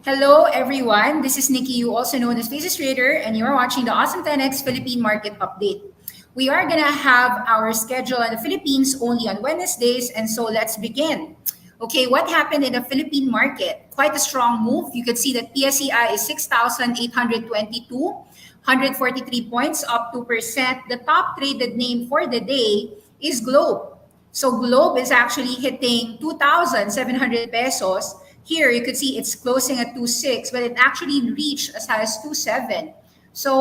Hello, everyone. This is Nikki Yu, also known as Faces Trader, and you're watching the Awesome 10X Philippine Market Update. We are going to have our schedule in the Philippines only on Wednesdays, and so let's begin. Okay, what happened in the Philippine market? Quite a strong move. You could see that PSEI is 6,822, 143 points, up 2%. The top traded name for the day is Globe. So Globe is actually hitting 2,700 pesos. Here you could see it's closing at 2.6, but it actually reached as high as 2.7. So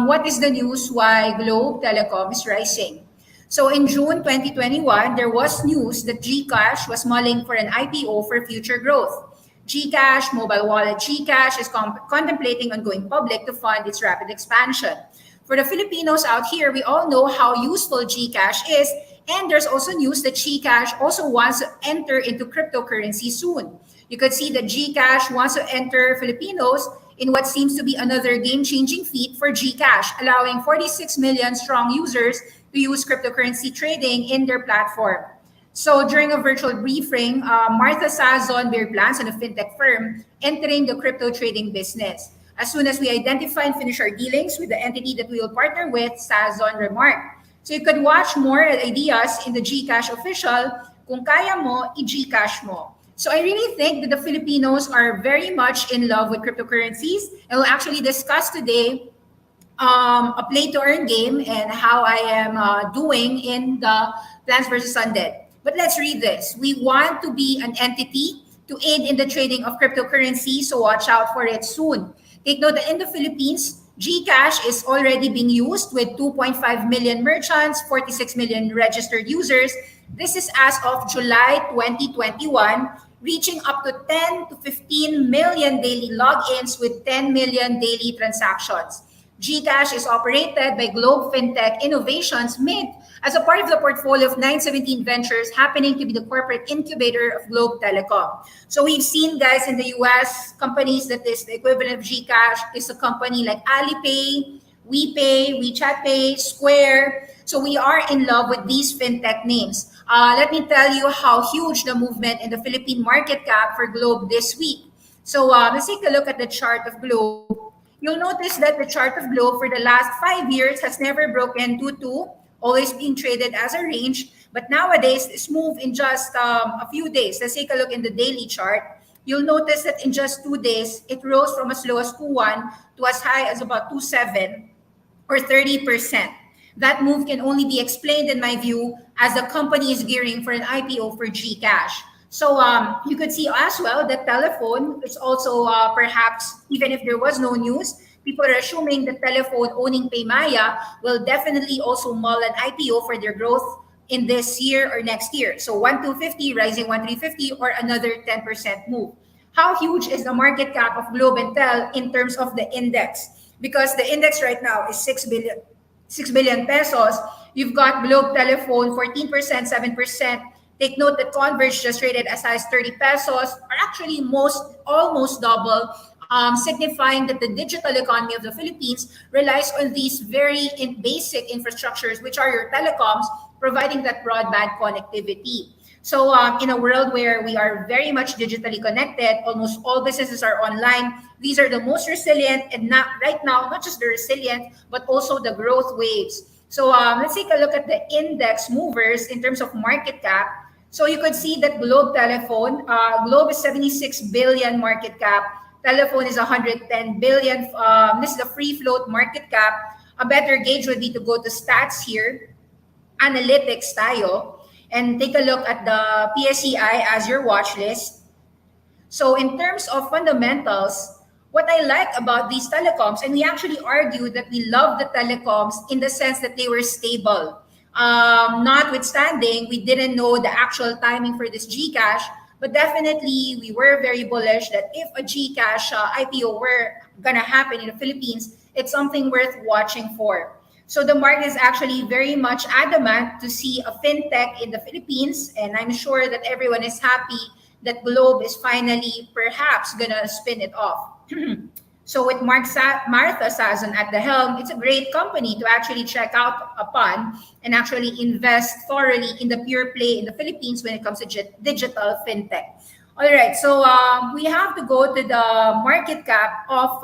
what is the news why Globe Telecom is rising? So in June 2021, there was news that GCash was mulling for an IPO for future growth. GCash, mobile wallet GCash, is contemplating on going public to fund its rapid expansion. For the Filipinos out here, we all know how useful GCash is, and there's also news that GCash also wants to enter into cryptocurrency soon. You could see that GCash wants to enter Filipinos in what seems to be another game-changing feat for GCash, allowing 46 million strong users to use cryptocurrency trading in their platform. So during a virtual briefing, Martha Sazon bear plans on a fintech firm entering the crypto trading business. As soon as we identify and finish our dealings with the entity that we will partner with, Sazon remarked. So you could watch more ideas in the GCash official. Kung kaya mo, i-GCash mo. So I really think that the Filipinos are very much in love with cryptocurrencies, and we'll actually discuss today a play to earn game and how I am doing in the Plants versus Undead. But let's read this. We want to be an entity to aid in the trading of cryptocurrency, so watch out for it soon. Take note that in the Philippines, GCash is already being used with 2.5 million merchants, 46 million registered users. This is as of July 2021, reaching up to 10 to 15 million daily logins with 10 million daily transactions. GCash is operated by Globe Fintech Innovations Mint as a part of the portfolio of 917 Ventures, happening to be the corporate incubator of Globe Telecom. So we've seen, guys, in the US, companies that is the equivalent of GCash is a company like Alipay, WePay, WeChat Pay, Square. So we are in love with these fintech names. Let me tell you how huge the movement in the Philippine market cap for Globe this week. So let's take a look at the chart of Globe. You'll notice that the chart of Globe for the last 5 years has never broken 2-2, always being traded as a range. But nowadays, this move in just a few days. Let's take a look in the daily chart. You'll notice that in just 2 days, it rose from as low as 2.1 to as high as about 2.7 or 30%. That move can only be explained, in my view, as the company is gearing for an IPO for GCash. So you could see as well that Telephone is also perhaps, even if there was no news, people are assuming that Telephone owning Paymaya will definitely also mull an IPO for their growth in this year or next year. So 1,250 rising 1,350 or another 10% move. How huge is the market cap of Globe and Tel in terms of the index? Because the index right now is 6 billion pesos. You've got Globe Telephone 14%, 7%. Take note that Converge just traded as high as 30 pesos, or actually almost double, signifying that the digital economy of the Philippines relies on these very basic infrastructures, which are your telecoms, providing that broadband connectivity. So in a world where we are very much digitally connected, almost all businesses are online. These are the most resilient, and not right now, not just the resilient, but also the growth waves. So let's take a look at the index movers in terms of market cap. So you could see that Globe Telephone, Globe is 76 billion market cap. Telephone is 110 billion. This is the free float market cap. A better gauge would be to go to stats here, analytics tayo, and take a look at the PSEI as your watch list. So in terms of fundamentals, what I like about these telecoms, and we actually argued that we love the telecoms in the sense that they were stable. Notwithstanding, we didn't know the actual timing for this GCash, but definitely we were very bullish that if a GCash IPO were gonna happen in the Philippines, it's something worth watching for. So the market is actually very much adamant to see a fintech in the Philippines, and I'm sure that everyone is happy that Globe is finally perhaps gonna spin it off. So with Martha Sazon at the helm, it's a great company to actually check out upon and actually invest thoroughly in the pure play in the Philippines when it comes to digital fintech. All right, so we have to go to the market cap of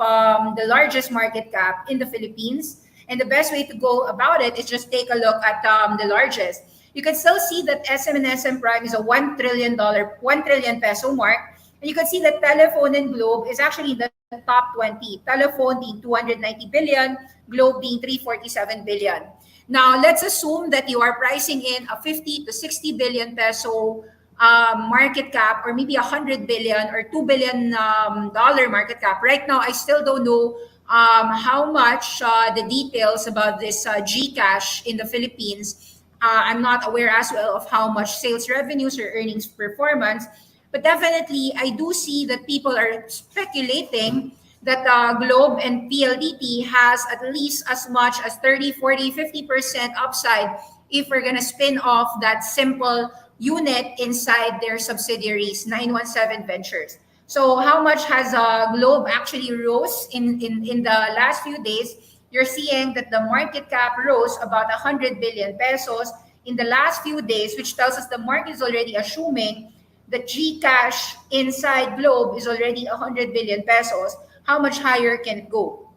the largest market cap in the Philippines. And the best way to go about it is just take a look at the largest. You can still see that SM and SM Prime is a $1 trillion, 1 trillion peso mark. And you can see that Telephone and Globe is actually in the top 20. Telephone being 290 billion, Globe being 347 billion. Now, let's assume that you are pricing in a 50 to 60 billion peso market cap, or maybe 100 billion or 2 billion dollar market cap. Right now, I still don't know how much the details about this Gcash in the Philippines. I'm not aware as well of how much sales revenues or earnings performance, but definitely I do see that people are speculating that Globe and PLDT has at least as much as 30, 40, 50% upside if we're going to spin off that simple unit inside their subsidiaries, 917 Ventures. So how much has Globe actually rose in the last few days? You're seeing that the market cap rose about 100 billion pesos in the last few days, which tells us the market is already assuming that Gcash inside Globe is already 100 billion pesos. How much higher can it go?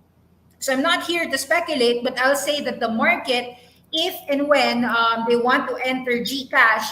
So I'm not here to speculate, but I'll say that the market, if and when they want to enter Gcash,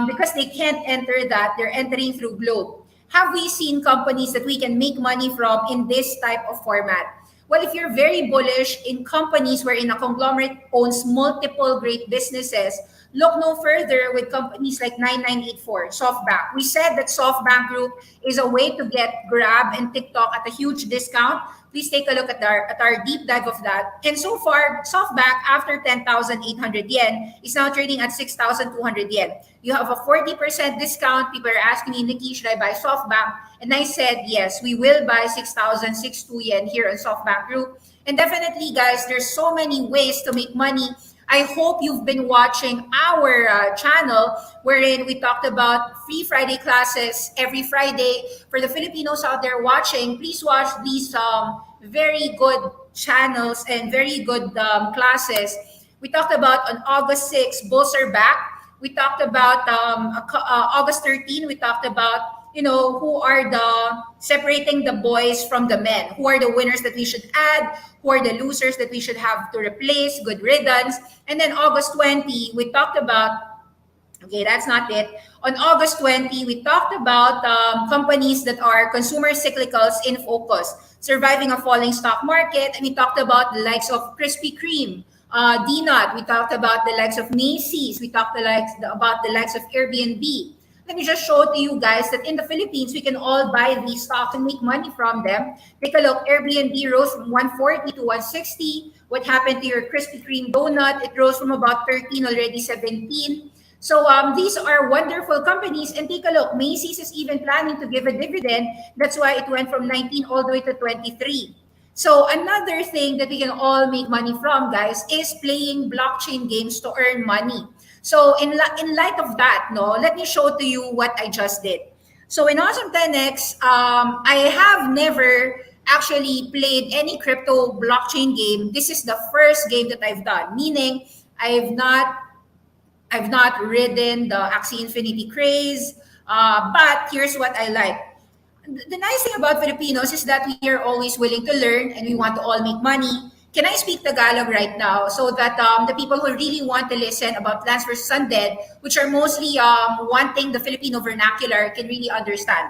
because they can't enter that, they're entering through Globe. Have we seen companies that we can make money from in this type of format? Well, if you're very bullish in companies wherein a conglomerate owns multiple great businesses, look no further with companies like 9984, SoftBank. We said that SoftBank Group is a way to get Grab and TikTok at a huge discount. Please take a look at our deep dive of that. And so far, SoftBank, after 10,800 yen, is now trading at 6,200 yen. You have a 40% discount. People are asking me, Nikki, should I buy SoftBank? And I said, yes, we will buy 6,062 yen here on SoftBank Group. And definitely, guys, there's so many ways to make money. I hope you've been watching our channel wherein we talked about free Friday classes every Friday. For the Filipinos out there watching, please watch these very good channels and very good classes. We talked about on August 6th, bulls are back. We talked about August 13th, we talked about who are the separating the boys from the men, who are the winners that we should add, who are the losers that we should have to replace, good riddance. And then August 20, we talked about, okay, that's not it. On August 20, we talked about companies that are consumer cyclicals in focus, surviving a falling stock market. And we talked about the likes of Krispy Kreme, DNUT. We talked about the likes of Macy's. We talked about the likes of Airbnb. Let me just show to you guys that in the Philippines, we can all buy these stocks and make money from them. Take a look. Airbnb rose from 140 to 160. What happened to your Krispy Kreme donut? It rose from about 13 already 17. So these are wonderful companies. And take a look. Macy's is even planning to give a dividend. That's why it went from 19 all the way to 23. So another thing that we can all make money from, guys, is playing blockchain games to earn money. So in light of that, let me show to you what I just did. So in Awesome 10X, I have never actually played any crypto blockchain game. This is the first game that I've done, meaning I've not ridden the Axie Infinity craze. But here's what I like. The nice thing about Filipinos is that we are always willing to learn and we want to all make money. Can I speak Tagalog right now so that the people who really want to listen about Plants vs. Undead, which are mostly wanting the Filipino vernacular, can really understand?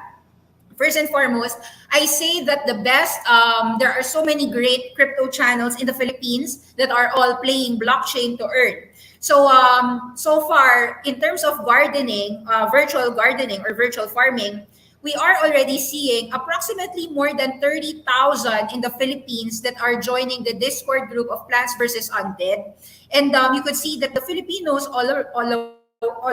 First and foremost, I say that the best, there are so many great crypto channels in the Philippines that are all playing blockchain to earn. So, so far, in terms of gardening, virtual gardening or virtual farming, we are already seeing approximately more than 30,000 in the Philippines that are joining the Discord group of Plants vs. Undead. And you could see that the Filipinos all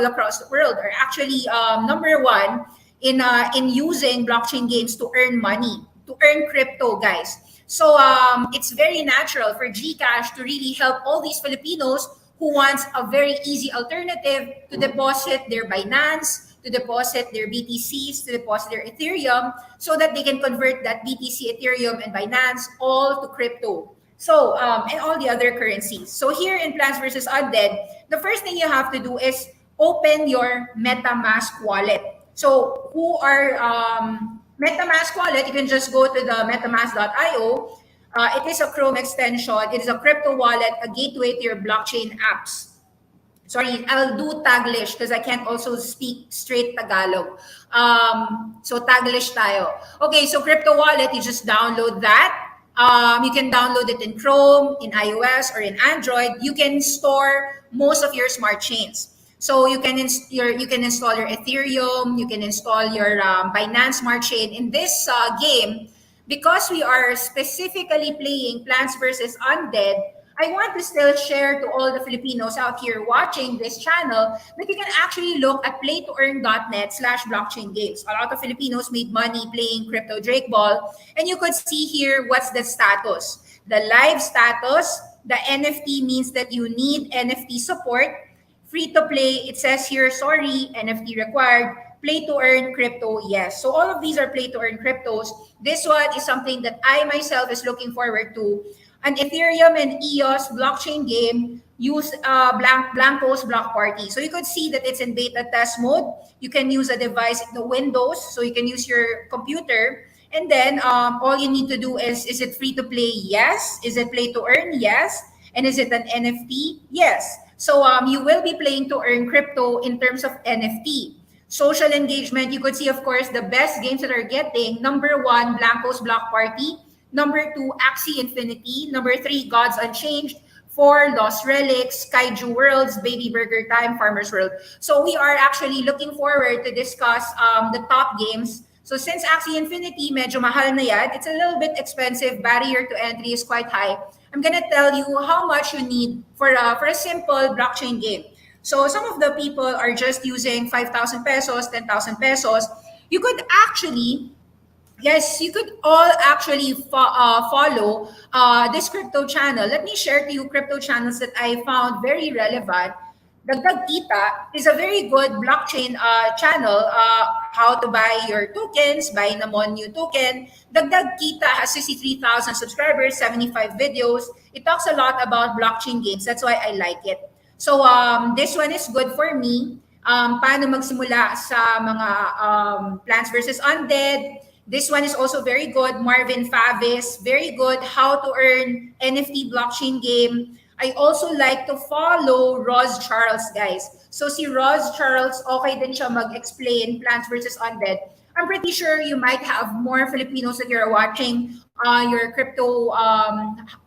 across the world are actually number one in using blockchain games to earn money, to earn crypto, guys. So it's very natural for GCash to really help all these Filipinos who wants a very easy alternative to deposit their Binance, to deposit their BTCs, to deposit their Ethereum, so that they can convert that BTC, Ethereum, and Binance all to crypto. So, and all the other currencies. So here in Plants vs. Undead, the first thing you have to do is open your MetaMask wallet. So who are MetaMask wallet, you can just go to the metamask.io. It is a Chrome extension. It is a crypto wallet, a gateway to your blockchain apps. Sorry, I'll do Taglish because I can't also speak straight Tagalog. So Taglish tayo. Okay, so crypto wallet, you just download that. You can download it in Chrome, in iOS, or in Android. You can store most of your smart chains. So you can install your Ethereum, you can install your Binance Smart Chain. In this game, because we are specifically playing Plants vs. Undead, I want to still share to all the Filipinos out here watching this channel that you can actually look at playtoearn.net/blockchain games. A lot of Filipinos made money playing Crypto Drake Ball, and you could see here what's the status. The live status, the NFT means that you need NFT support. Free to play, it says here, sorry, NFT required. Play to earn crypto, yes. So all of these are play to earn cryptos. This one is something that I myself is looking forward to. An Ethereum and EOS blockchain game use Blanco's block party. So you could see that it's in beta test mode. You can use a device in the Windows, so you can use your computer. And then all you need to do is it free to play? Yes. Is it play to earn? Yes. And is it an NFT? Yes. So you will be playing to earn crypto in terms of NFT. Social engagement, you could see, of course, the best games that are getting. Number one, Blanco's Block Party. Number two, Axie Infinity. Number three, Gods Unchanged. Four, Lost Relics, Kaiju Worlds, Baby Burger Time, Farmer's World. So we are actually looking forward to discuss the top games. So since Axie Infinity, medyo mahal na yan, it's a little bit expensive. Barrier to entry is quite high. I'm gonna tell you how much you need for a simple blockchain game. So some of the people are just using 5,000 pesos, 10,000 pesos. You could actually, yes, you could all actually follow this crypto channel. Let me share to you crypto channels that I found very relevant. Dagdag Kita is a very good blockchain channel. How to buy your tokens, buy Namon new token. Dagdag Kita has 63,000 subscribers, 75 videos. It talks a lot about blockchain games. That's why I like it. So this one is good for me. Paano magsimula sa mga Plants vs. Undead. This one is also very good. Marvin Favis, very good. How to earn NFT blockchain game. I also like to follow Roz Charles, guys. So si Roz Charles, okay din siya mag-explain Plants vs. Undead. I'm pretty sure you might have more Filipinos that you're watching your crypto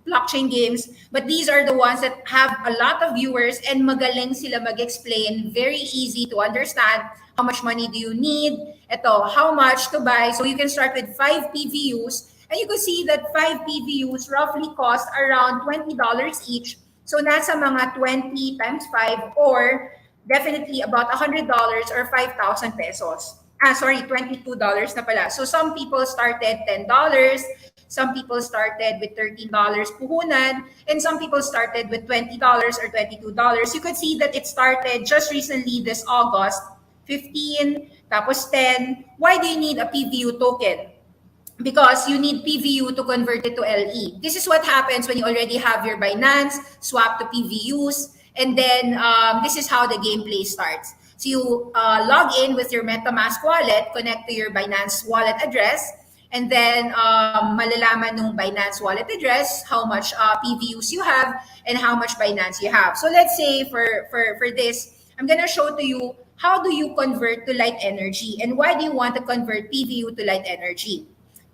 blockchain games. But these are the ones that have a lot of viewers and magaling sila mag-explain. Very easy to understand. How much money do you need? Ito, how much to buy? So you can start with 5 PVUs. And you can see that 5 PVUs roughly cost around $20 each. So nasa mga 20 times 5 or definitely about $100 or 5,000 pesos. Sorry, $22 na pala. So some people started $10, some people started with $13 puhunan, and some people started with $20 or $22. You could see that it started just recently this August, 15, tapos 10. Why do you need a PVU token? Because you need PVU to convert it to LE. This is what happens when you already have your Binance, swap to PVUs, and then this is how the gameplay starts. So you log in with your MetaMask wallet, connect to your Binance wallet address, and then malalaman nung Binance wallet address how much PVUs you have and how much Binance you have. So let's say for this, I'm gonna show to you how do you convert to light energy and why do you want to convert PVU to light energy.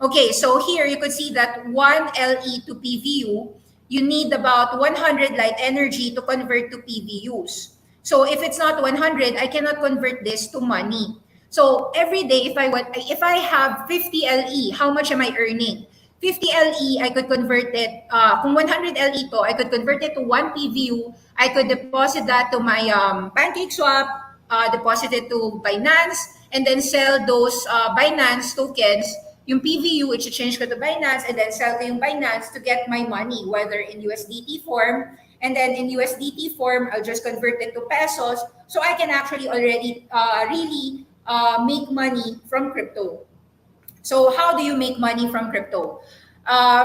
Okay, so here you could see that 1 LE to PVU, you need about 100 light energy to convert to PVUs. So if it's not 100, I cannot convert this to money. So every day, if I have 50 LE, how much am I earning? 50 LE, I could convert it. Kung 100 LE to, I could convert it to 1 PVU. I could deposit that to my Pancake Swap, deposit it to Binance, and then sell those Binance tokens. Yung PVU, i-change ko to Binance, and then sell ko yung Binance to get my money, whether in USDT form. And then in USDT form, I'll just convert it to pesos. So I can actually already really make money from crypto. So how do you make money from crypto?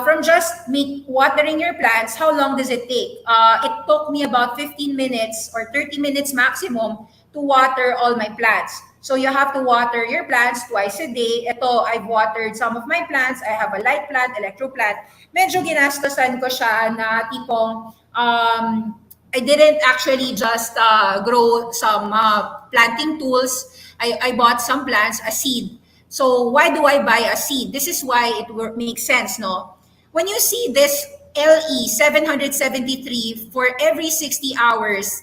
From just watering your plants, how long does it take? It took me about 15 minutes or 30 minutes maximum to water all my plants. So you have to water your plants twice a day. Ito, I've watered some of my plants. I have a light plant, electro plant. Medyo ginastosan ko siya na tipong I didn't actually just grow some planting tools. I bought some plants, a seed. So why do I buy a seed? This is why it makes sense, no? When you see this LE 773 for every 60 hours,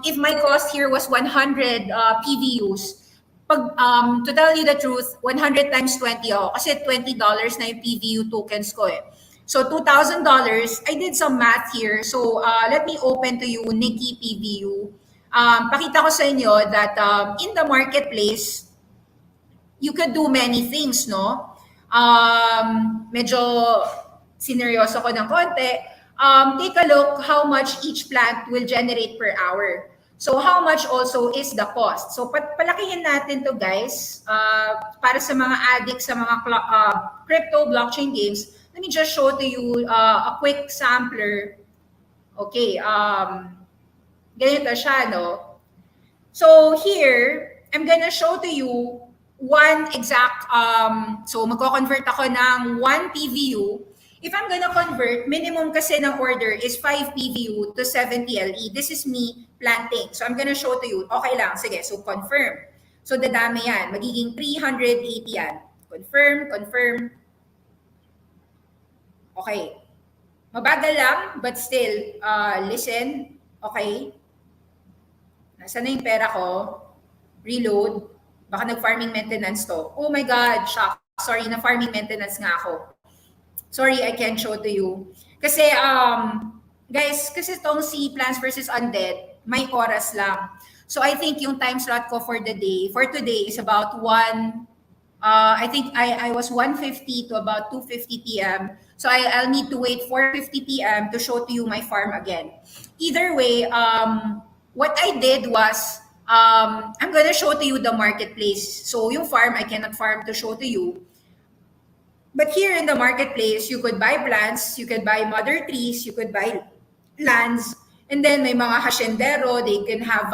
if my cost here was 100 PVUs, to tell you the truth, 100 times 20 ako. Kasi $20 na yung PVU tokens ko eh. So $2,000, I did some math here. So let me open to you Nikki PVU. Pakita ko sa inyo that in the marketplace, you could do many things, no? Medyo sineryoso ko ng konti. Take a look how much each plant will generate per hour. So how much also is the cost? So palakihin natin to guys, para sa mga addicts sa mga crypto blockchain games. Let me just show to you a quick sampler. Okay, ganito siya, no? So here, I'm gonna show to you one exact, so magko-convert ako ng 1 PVU. If I'm gonna convert, minimum kasi ng order is 5 PVU to 70 LE. This is me planting. So I'm gonna show to you. Okay lang, sige, so confirm. So dadami yan, magiging 380 yan. Confirm, confirm. Okay. Mabagal lang, but still, listen. Okay. Nasaan na yung pera ko? Reload. Baka nag-farming maintenance to. Oh my God, shock. Sorry, na-farming maintenance nga ako. Sorry, I can't show to you. Kasi, guys, kasi itong si Plants vs. Undead, may oras lang. So I think yung time slot ko for the day, for today is about I think I was 1:50 to about 2:50 p.m. So I'll need to wait 4:50 p.m. to show to you my farm again. Either way, what I did was, I'm gonna show to you the marketplace. So yung farm, I cannot farm to show to you. But here in the marketplace, you could buy plants, you could buy mother trees, you could buy lands, and then may mga haciendero, they can have,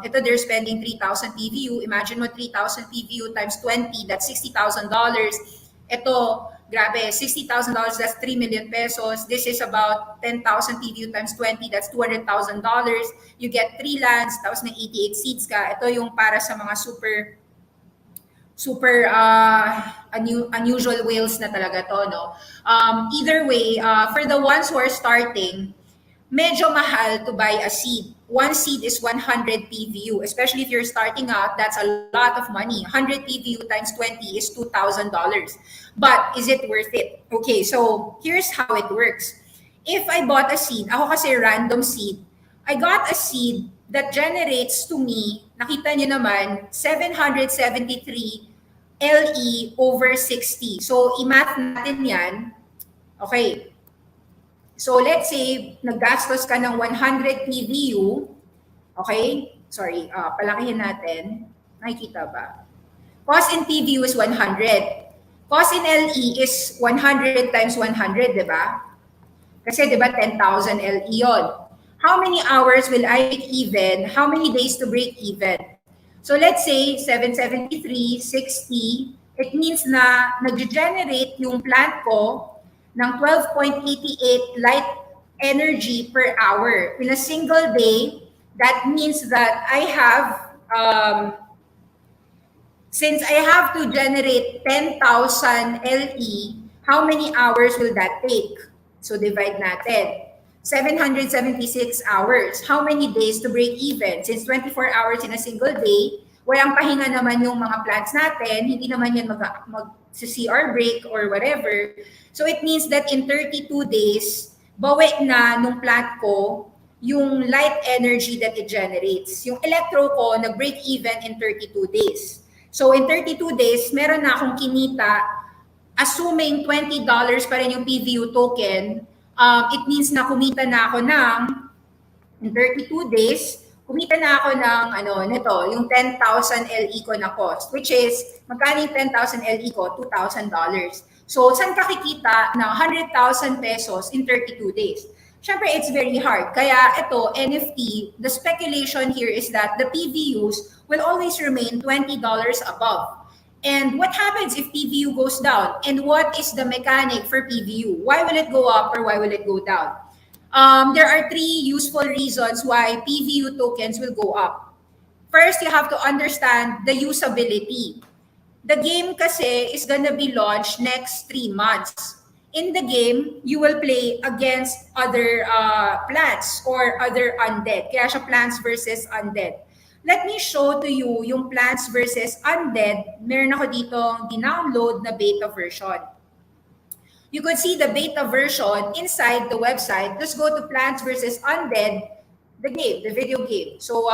ito they're spending 3,000 PVU. Imagine mo 3,000 PVU times 20, that's $60,000. Ito, grabe, $60,000, that's 3 million pesos. This is about 10,000 PVU times 20, that's $200,000. You get 3 lands, tapos may 88 seeds ka. Ito yung para sa mga super unusual whales na talaga to, no? Either way, for the ones who are starting, medyo mahal to buy a seed. One seed is 100 PVU, especially if you're starting out, that's a lot of money. 100 PVU times 20 is $2,000. But is it worth it? Okay, so here's how it works. If I bought a seed, ako kasi random seed, I got a seed that generates to me, nakita nyo naman, 773 LE over 60. So, i-math natin yan. Okay. So, let's say, naggastos ka ng 100 PVU. Okay? Sorry, palakihin natin. Nakikita ba? Cost in PVU is 100. Cost in LE is 100 times 100, di ba? Kasi, di ba, 10,000 LE yun. How many hours will I break even? How many days to break even? So let's say 773, 60, it means na nag-generate yung plant ko ng 12.88 light energy per hour. In a single day, that means that I have, since I have to generate 10,000 LE, how many hours will that take? So divide natin. 776 hours. How many days to break even? Since 24 hours in a single day, walang pahinga naman yung mga plants natin, hindi naman yan mag-CR break or whatever. So it means that in 32 days, bawi na nung plant ko yung light energy that it generates. Yung electro ko, nag-break even in 32 days. So in 32 days, meron na akong kinita, assuming $20 pa rin yung PVU token, it means na kumita na ako ng, in 32 days, kumita na ako ng, nito, yung 10,000 LE ko na cost, which is, magkano yung 10,000 LE ko? $2,000. So, saan ka kikita ng 100,000 pesos in 32 days? Syempre, it's very hard. Kaya ito, NFT, the speculation here is that the PVUs will always remain $20 above. And what happens if PVU goes down? And what is the mechanic for PVU? Why will it go up or why will it go down? There are three useful reasons why PVU tokens will go up. First, you have to understand the usability. The game kasi is gonna be launched next 3 months. In the game, you will play against other plants or other undead. Kaya siya plants versus undead. Let me show to you yung plants versus undead. Meron ako ditong dinownload na beta version. You could see the beta version inside the website. Let's go to Plants versus Undead, the game, the video game. So,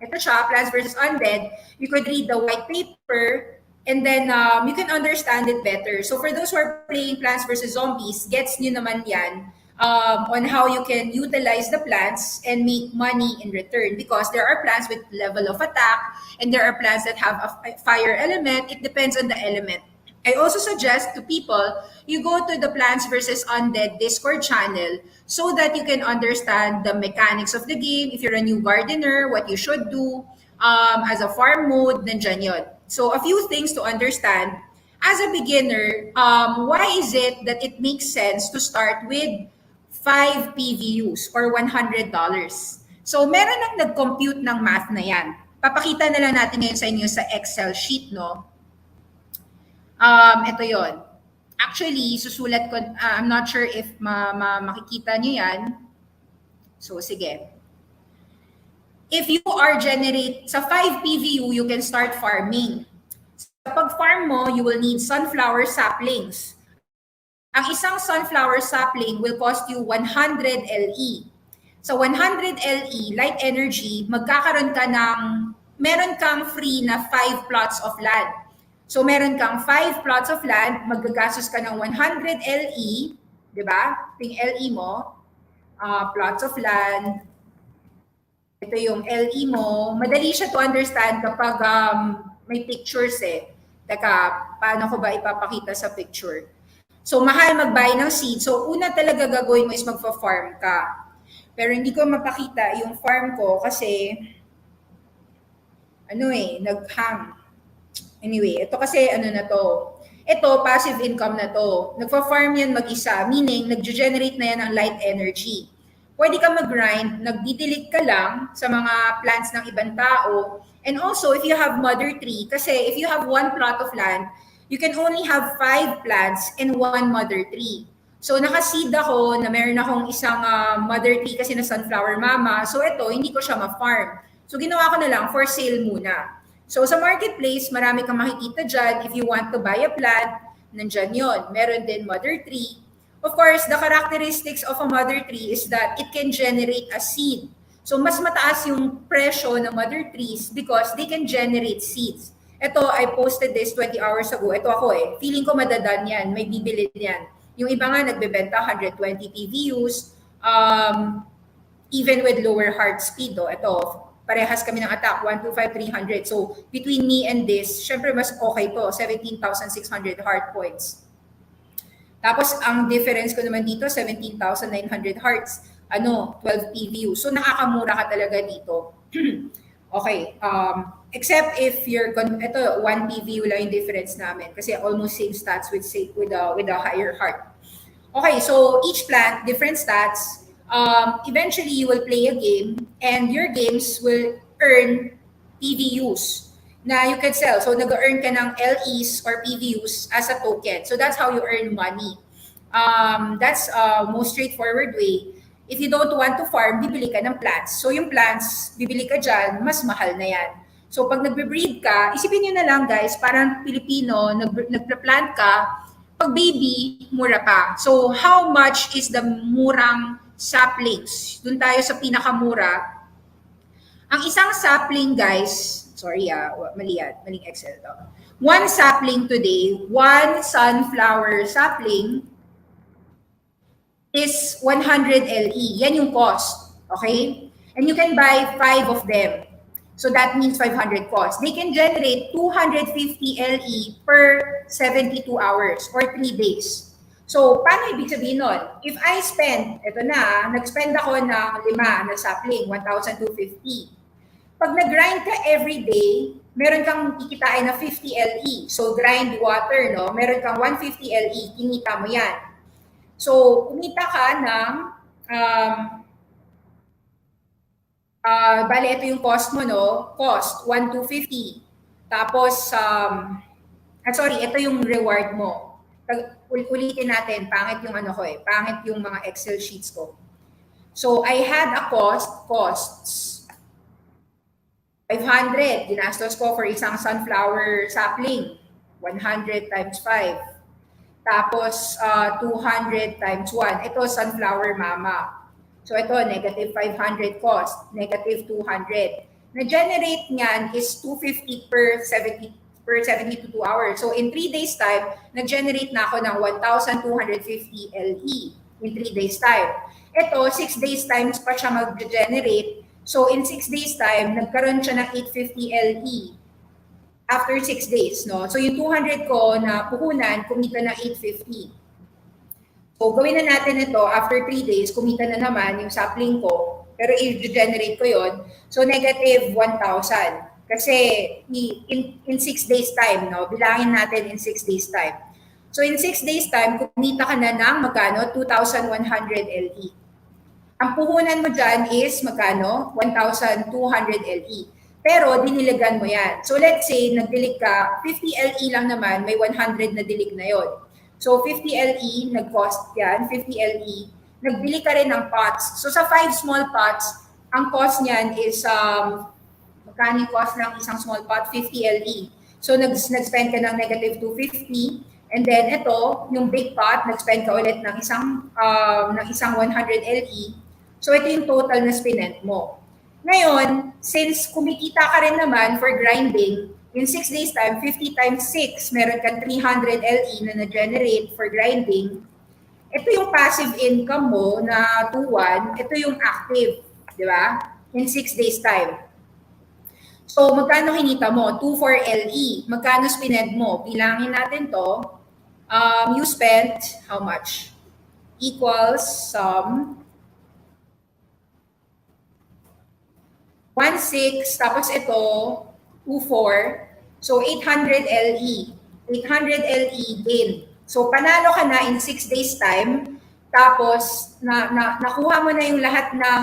ito siya, Plants versus Undead. You could read the white paper and then you can understand it better. So, for those who are playing Plants versus Zombies, gets nyo naman yan on how you can utilize the plants and make money in return because there are plants with level of attack and there are plants that have a fire element. It depends on the element. I also suggest to people, you go to the Plants vs. Undead Discord channel so that you can understand the mechanics of the game. If you're a new gardener, what you should do as a farm mode, nandyan yun. So a few things to understand. As a beginner, why is it that it makes sense to start with 5 PVUs or $100? So meron nang nag-compute ng math na yan. Papakita na lang natin ngayon sa inyo sa Excel sheet, no? Ito yon. Actually, susulat ko, I'm not sure if makikita nyo yan. So, sige. If you are sa 5 PVU, you can start farming. Sa pag-farm mo, you will need sunflower saplings. Ang isang sunflower sapling will cost you 100 LE. So, 100 LE, light energy, magkakaroon ka meron kang free na 5 plots of land. So, meron kang 5 plots of land, magagastos ka ng 100 LE, di ba? Ito yung LE mo, plots of land. Ito yung LE mo. Madali siya to understand kapag may pictures eh. Teka, paano ko ba ipapakita sa picture? So, mahal mag-buy ng seed. So, una talaga gagawin mo is magpa-farm ka. Pero hindi ko mapakita yung farm ko kasi nag-hang. Anyway, ito kasi na to. Ito, passive income na to. Nagpa-farm yan mag-isa, meaning nag-generate na yan ng light energy. Pwede ka mag-grind, nagdidelete ka lang sa mga plants ng ibang tao. And also, if you have mother tree, kasi if you have 1 plot of land, you can only have 5 plants and 1 mother tree. So, nakaseed ako na meron akong isang mother tree kasi na sunflower mama. So, ito, hindi ko siya ma-farm. So, ginawa ko na lang for sale muna. So, sa marketplace, marami kang makikita dyan. If you want to buy a plant, nandyan yun. Meron din mother tree. Of course, the characteristics of a mother tree is that it can generate a seed. So, mas mataas yung presyo ng mother trees because they can generate seeds. Ito, I posted this 20 hours ago. Ito ako Feeling ko madadan yan. May bibili yan. Yung iba nga nagbebenta 120 PVUs. Even with lower heart speed. Ito, parehas kami ng attack, 125, 300. So, between me and this, syempre mas okay to, 17,600 heart points. Tapos, ang difference ko naman dito, 17,900 hearts, 12 PVU. So, nakakamura ka talaga dito. Okay. Except if ito, 1 PVU lang yung difference namin kasi almost same stats with a higher heart. Okay, so each plant, different stats. Eventually, you will play a game and your games will earn PVUs na you can sell. So, nag-earn ka ng LEs or PVUs as a token. So, that's how you earn money. That's most straightforward way. If you don't want to farm, bibili ka ng plants. So, yung plants, bibili ka dyan, mas mahal na yan. So, pag nagbe-breed ka, isipin nyo na lang guys, parang Pilipino, nagpla-plant ka, pag baby, mura pa. So, how much is the murang saplings? Doon tayo sa pinakamura. Ang isang sapling, guys, sorry mali yan, maling Excel to. 1 sapling today, 1 sunflower sapling is 100 LE. Yan yung cost, okay? And you can buy 5 of them. So that means 500 cost. They can generate 250 LE per 72 hours or 3 days. So, paano ibig sabihin nun? If I spend, ito na, nag-spend ako ng 5 na sapling, 1,250. Pag nag-grind ka every day, meron kang kikitain na 50 LE. So, grind water, no? Meron kang 150 LE, kinita mo yan. So, kumita ka ng, bale, ito yung cost mo, no? Cost, 1,250. Tapos, sorry, ito yung reward mo. Ulitin natin, pangit yung ano ko eh, pangit yung mga Excel sheets ko. So, I had a costs, 500, ginastos ko for isang sunflower sapling, 100 times 5. Tapos, 200 times 1. Ito, sunflower mama. So, ito, negative 500 cost, negative 200. Na-generate niyan is 250 per 72 hours. So, in 3 days time, nag-generate na ako ng 1,250 LE in 3 days time. Ito, 6 days times pa siya mag-generate. So, in 6 days time, nagkaroon siya ng 850 LE after 6 days. No? So, yung 200 ko na puhunan, kumita ng 850. So, gawin na natin ito. After 3 days, kumita na naman yung sapling ko. Pero i-generate ko yon. So, negative 1,000. Kasi in 6 days time, no? Bilangin natin in 6 days time. So, in 6 days time, kumita ka na ng magkano? 2,100 LE. Ang puhunan mo dyan is magkano? 1,200 LE. Pero dinilagan mo yan. So, let's say, nagdilig ka, 50 LE lang naman, may 100 na dilig na yon. So, 50 LE, nag-cost yan, 50 LE. Nagbili ka rin ng pots. So, sa 5 small pots, ang cost niyan is, magkano cost ng isang small pot? 50 LE. So, nag-spend ka ng negative 250. And then, ito, yung big pot, nag-spend ka ulit ng isang 100 LE. So, ito yung total na spend mo. Ngayon, since kumikita ka rin naman for grinding, in 6 days time, 50 times 6, meron kang 300 LE na na-generate for grinding. Ito yung passive income mo na 2-1. Ito yung active, di ba? In 6 days time. So, magkano kinita mo? 2,4 LE. Magkano spend mo? Bilangin natin to. You spent how much? Equals 1,6, tapos ito, 2,4. So, 800 LE. 800 LE gain. So, panalo ka na in 6 days time. Tapos, nakuha mo na yung lahat ng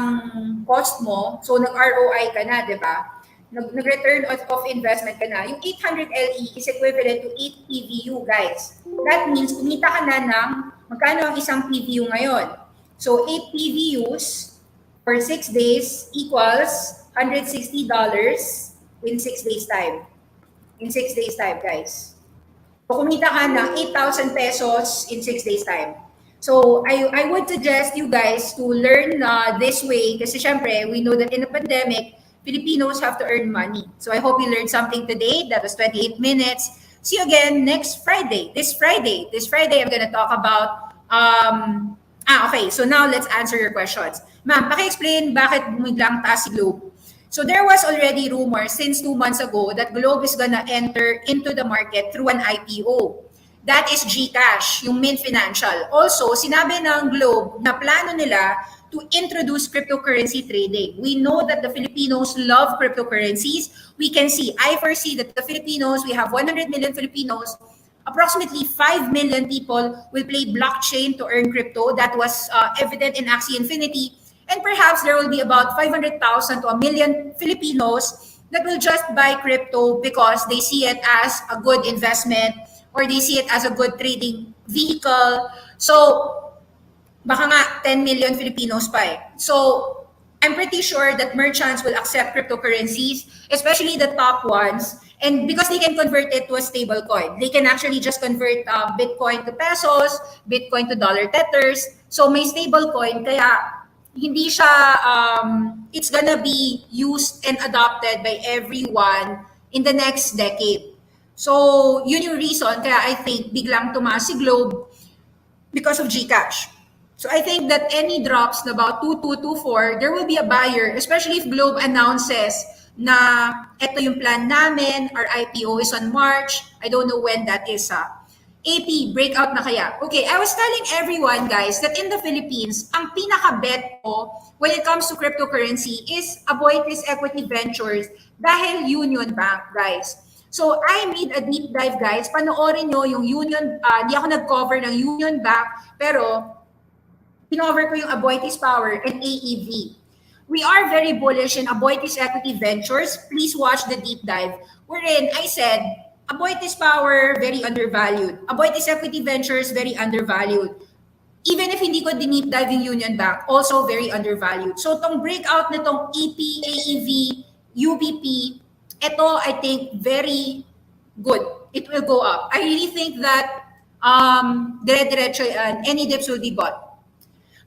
cost mo. So, nag-ROI ka na, di ba? Nag-return of investment ka na. Yung 800 LE is equivalent to 8 PVU, guys. That means, kumita ka na ng magkano ang isang PVU ngayon. So, 8 PVUs for 6 days equals $160 in 6 days time. In 6 days time, guys. So, kumita ka ng 8,000 pesos in 6 days time. So, I would suggest you guys to learn this way kasi syempre, we know that in the pandemic, Filipinos have to earn money. So, I hope you learned something today. That was 28 minutes. See you again next Friday. This Friday, I'm gonna talk about, okay. So, now let's answer your questions. Ma'am, paki-explain bakit bumiglang taas si Globe. So there was already rumors since 2 months ago that Globe is gonna enter into the market through an IPO. That is GCash, yung Mint Financial. Also, sinabi ng Globe na plano nila to introduce cryptocurrency trading. We know that the Filipinos love cryptocurrencies. We can see, I foresee that the Filipinos, we have 100 million Filipinos, approximately 5 million people will play blockchain to earn crypto. That was evident in Axie Infinity. And perhaps there will be about 500,000 to 1 million Filipinos that will just buy crypto because they see it as a good investment or they see it as a good trading vehicle. So, baka nga 10 million Filipinos pa eh. So, I'm pretty sure that merchants will accept cryptocurrencies, especially the top ones. And because they can convert it to a stable coin. They can actually just convert Bitcoin to pesos, Bitcoin to dollar tethers. So, may stable coin, kaya hindi siya, it's gonna be used and adopted by everyone in the next decade. So, yun yung reason kaya I think biglang tumaas si Globe because of GCash. So, I think that any drops na about 2,224, there will be a buyer, especially if Globe announces na ito yung plan namin, our IPO is on March. I don't know when that is. AP, breakout na kaya? Okay, I was telling everyone, guys, that in the Philippines, ang pinaka-bet ko when it comes to cryptocurrency is avoid risk equity ventures dahil Union Bank, guys. So, I made a deep dive, guys. Panoorin nyo yung Union, hindi ako nag-cover ng Union Bank, pero pinover ko yung Aboitiz Power and AEV. We are very bullish in Aboitiz Equity Ventures. Please watch the deep dive. Wherein I said, Aboitiz Power, very undervalued. Aboitiz Equity Ventures, very undervalued. Even if hindi ko deep dive yung Union Bank, also very undervalued. So, tong breakout nitong EP, AEV, UBP, ito, I think, very good. It will go up. I really think that dire-diretso yan, any dips will be bought.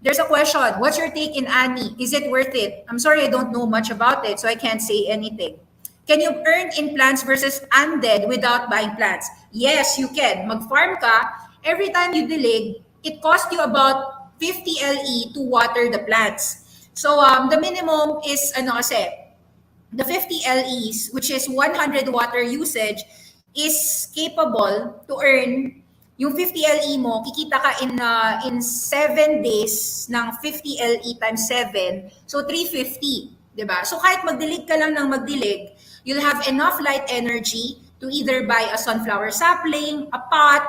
There's a question. What's your take in Annie? Is it worth it? I'm sorry, I don't know much about it, so I can't say anything. Can you earn in plants versus undead without buying plants? Yes, you can. Mag-farm ka. Every time you dilig, it costs you about 50 LE to water the plants. So the minimum is, the 50 LEs, which is 100 water usage, is capable to earn yung 50 LE mo, kikita ka in 7 days ng 50 LE times 7, so 350, di ba? So kahit magdilig ka lang ng magdilig, you'll have enough light energy to either buy a sunflower sapling, a pot,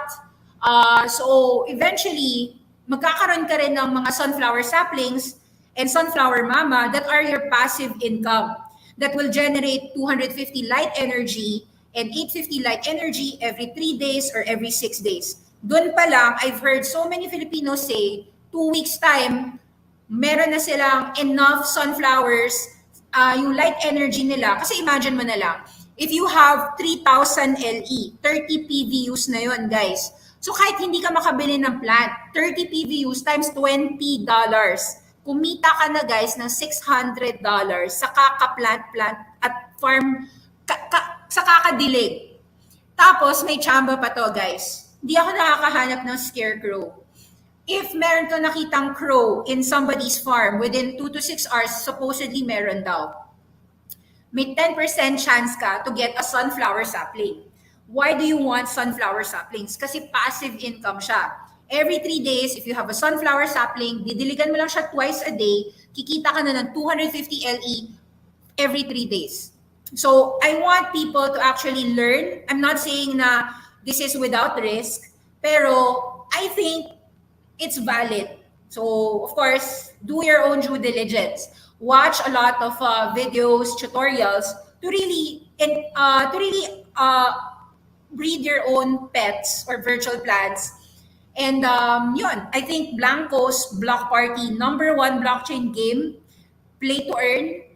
so eventually, magkakaroon ka rin ng mga sunflower saplings and sunflower mama that are your passive income that will generate 250 light energy and 850 light energy every 3 days or every 6 days. Doon pa lang, I've heard so many Filipinos say, 2 weeks time, meron na silang enough sunflowers, yung light energy nila. Kasi imagine mo na lang, if you have 3,000 LE, 30 PVUs na yon, guys. So kahit hindi ka makabili ng plant, 30 PVUs times $20, kumita ka na, guys, ng $600 sa kaka-plant at farm, sa kakadilig. Tapos may chamba pa to, guys. Hindi ako nakakahanap ng scarecrow. If meron ka nakitang crow in somebody's farm within 2 to 6 hours, supposedly meron daw, may 10% chance ka to get a sunflower sapling. Why do you want sunflower saplings? Kasi passive income siya. Every 3 days, if you have a sunflower sapling, didiligan mo lang siya twice a day, kikita ka na ng 250 LE every 3 days. So, I want people to actually learn. I'm not saying na this is without risk, pero I think it's valid. So, of course, do your own due diligence. Watch a lot of videos, tutorials to really breed your own pets or virtual plants. And yun, I think Blanco's Block Party, #1 blockchain game, play to earn,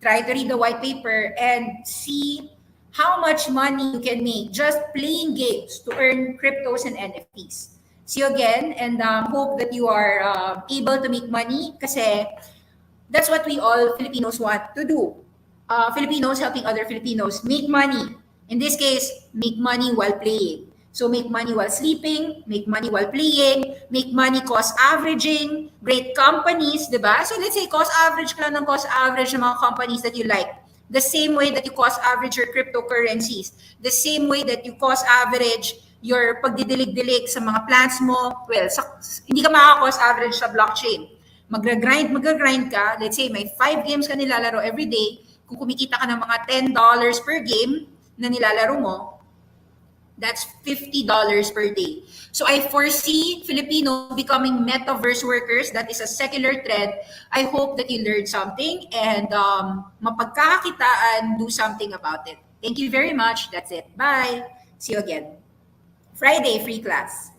try to read the white paper and see how much money you can make just playing games to earn cryptos and NFTs. See you again, and hope that you are able to make money kasi that's what we all Filipinos want to do. Filipinos helping other Filipinos make money. In this case, make money while playing. So make money while sleeping, make money while playing, make money cost averaging, great companies, diba? So let's say cost average ka lang ng cost average ng mga companies that you like. The same way that you cost average your cryptocurrencies. The same way that you cost average your pagdidilig-dilig sa mga plants mo. Well, hindi ka makaka-cost average sa blockchain. Mag-grind ka. Let's say may 5 games ka nilalaro every day. Kung kumikita ka ng mga $10 per game na nilalaro mo, that's $50 per day. So I foresee Filipinos becoming metaverse workers. That is a secular trend. I hope that you learned something and mapagkakakitaan, do something about it. Thank you very much. That's it. Bye. See you again. Friday, free class.